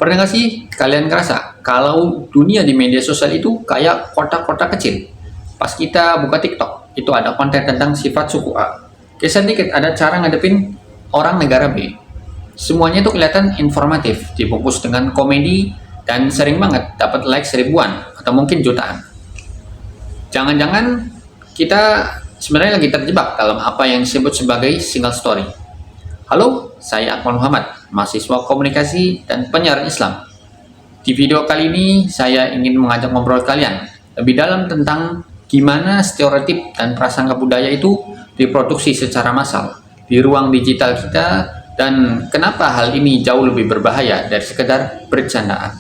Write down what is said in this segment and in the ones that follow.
Pernah nggak sih kalian ngerasa kalau dunia di media sosial itu kayak kotak-kotak kecil? Pas kita buka TikTok, itu ada konten tentang sifat suku A. Kisah dikit ada cara ngadepin orang negara B. Semuanya itu kelihatan informatif, dibungkus dengan komedi, dan sering banget dapat likes ribuan atau mungkin jutaan. Jangan-jangan kita sebenarnya lagi terjebak dalam apa yang disebut sebagai single story. Halo, saya Akmal Muhammad, mahasiswa komunikasi dan penyiaran Islam. Di video kali ini, saya ingin mengajak ngobrol kalian lebih dalam tentang gimana stereotip dan prasangka budaya itu diproduksi secara massal di ruang digital kita dan kenapa hal ini jauh lebih berbahaya dari sekedar bercandaan.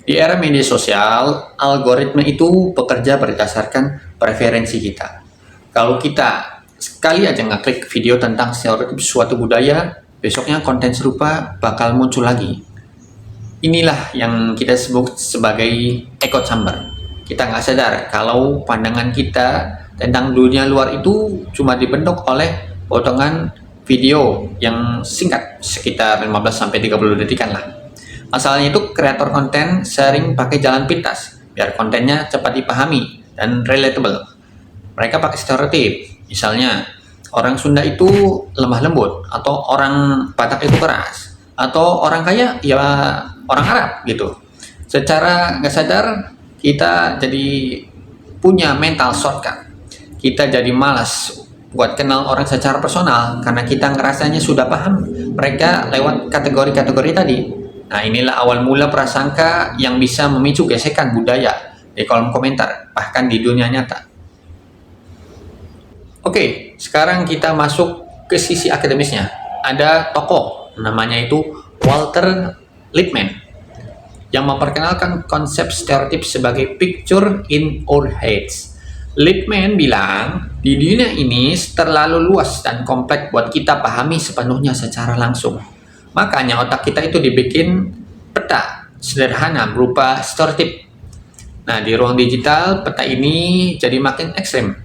Di era media sosial, algoritma itu bekerja berdasarkan preferensi kita. Kalau kita sekali aja ngeklik video tentang stereotip suatu budaya, besoknya konten serupa bakal muncul lagi. Inilah yang kita sebut sebagai echo chamber. Kita nggak sadar kalau pandangan kita tentang dunia luar itu cuma dibentuk oleh potongan video yang singkat, sekitar 15-30 detikan lah. Asalnya itu kreator konten sering pakai jalan pintas, biar kontennya cepat dipahami dan relatable. Mereka pakai stereotip, misalnya orang Sunda itu lemah lembut, atau orang Batak itu keras, atau orang kaya ya orang Arab gitu. Secara nggak sadar kita jadi punya mental shortcut. Kita jadi malas buat kenal orang secara personal karena kita ngerasanya sudah paham mereka lewat kategori-kategori tadi. Nah, inilah awal mula prasangka yang bisa memicu gesekan budaya di kolom komentar, bahkan di dunia nyata. Oke, sekarang kita masuk ke sisi akademisnya. Ada tokoh, namanya itu Walter Lippmann, yang memperkenalkan konsep stereotip sebagai picture in our heads. Lippmann bilang, di dunia ini terlalu luas dan kompleks buat kita pahami sepenuhnya secara langsung. Makanya otak kita itu dibikin peta sederhana berupa stereotip. Nah, di ruang digital, peta ini jadi makin ekstrem.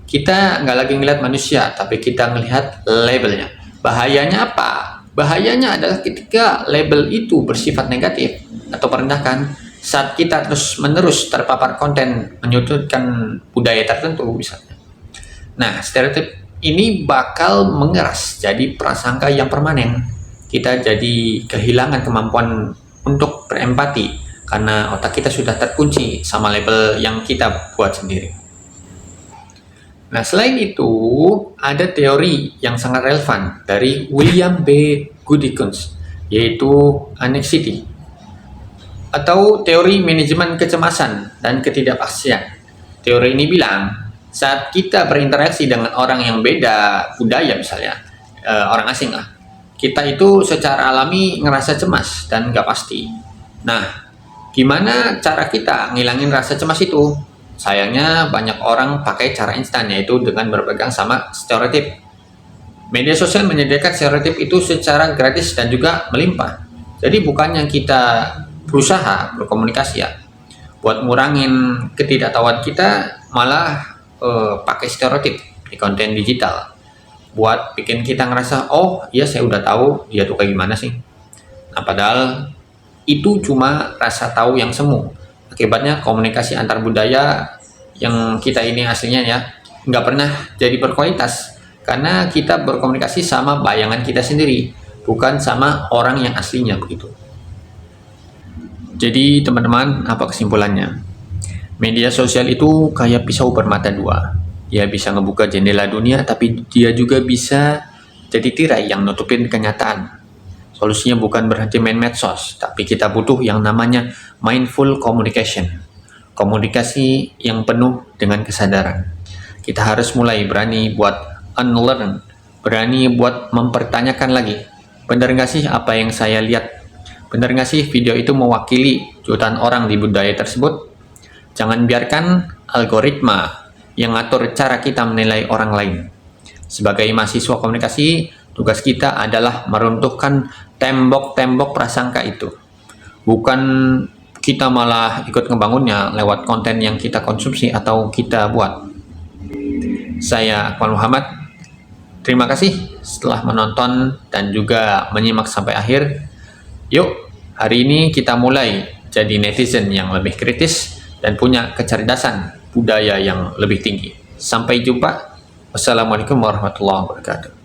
Kita nggak lagi ngelihat manusia, tapi kita ngelihat labelnya. Bahayanya apa? Bahayanya adalah ketika label itu bersifat negatif atau merendahkan, saat kita terus-menerus terpapar konten menyudutkan budaya tertentu misalnya. Nah, stereotip ini bakal mengeras jadi prasangka yang permanen. Kita jadi kehilangan kemampuan untuk berempati karena otak kita sudah terkunci sama label yang kita buat sendiri. Nah, selain itu, ada teori yang sangat relevan dari William B. Goodikins, yaitu anxiety, atau teori manajemen kecemasan dan ketidakpastian. Teori ini bilang, saat kita berinteraksi dengan orang yang beda budaya misalnya, orang asing lah, kita itu secara alami ngerasa cemas dan gak pasti. Nah, gimana cara kita ngilangin rasa cemas itu? Sayangnya banyak orang pakai cara instan, yaitu dengan berpegang sama stereotip. Media sosial menyediakan stereotip itu secara gratis dan juga melimpah. Jadi bukannya kita berusaha berkomunikasi ya, buat ngurangin ketidaktahuan kita, malah pakai stereotip di konten digital. Buat bikin kita ngerasa, oh iya saya udah tahu dia tuh kayak gimana sih. Nah, padahal itu cuma rasa tahu yang semu. Akibatnya komunikasi antar budaya yang kita ini aslinya ya nggak pernah jadi berkualitas karena kita berkomunikasi sama bayangan kita sendiri, bukan sama orang yang aslinya begitu. Jadi teman-teman, apa kesimpulannya? Media sosial itu kayak pisau bermata dua. Dia bisa ngebuka jendela dunia, tapi dia juga bisa jadi tirai yang nutupin kenyataan. Solusinya bukan berhenti main medsos, tapi kita butuh yang namanya mindful communication. Komunikasi yang penuh dengan kesadaran. Kita harus mulai berani buat unlearn, berani buat mempertanyakan lagi. Benar nggak sih apa yang saya lihat? Benar nggak sih video itu mewakili jutaan orang di budaya tersebut? Jangan biarkan algoritma yang ngatur cara kita menilai orang lain. Sebagai mahasiswa komunikasi, tugas kita adalah meruntuhkan tembok-tembok prasangka itu. Bukan kita malah ikut ngebangunnya lewat konten yang kita konsumsi atau kita buat. Saya Akmal Muhammad. Terima kasih setelah menonton dan juga menyimak sampai akhir. Yuk, hari ini kita mulai jadi netizen yang lebih kritis dan punya kecerdasan budaya yang lebih tinggi. Sampai jumpa. Wassalamualaikum warahmatullahi wabarakatuh.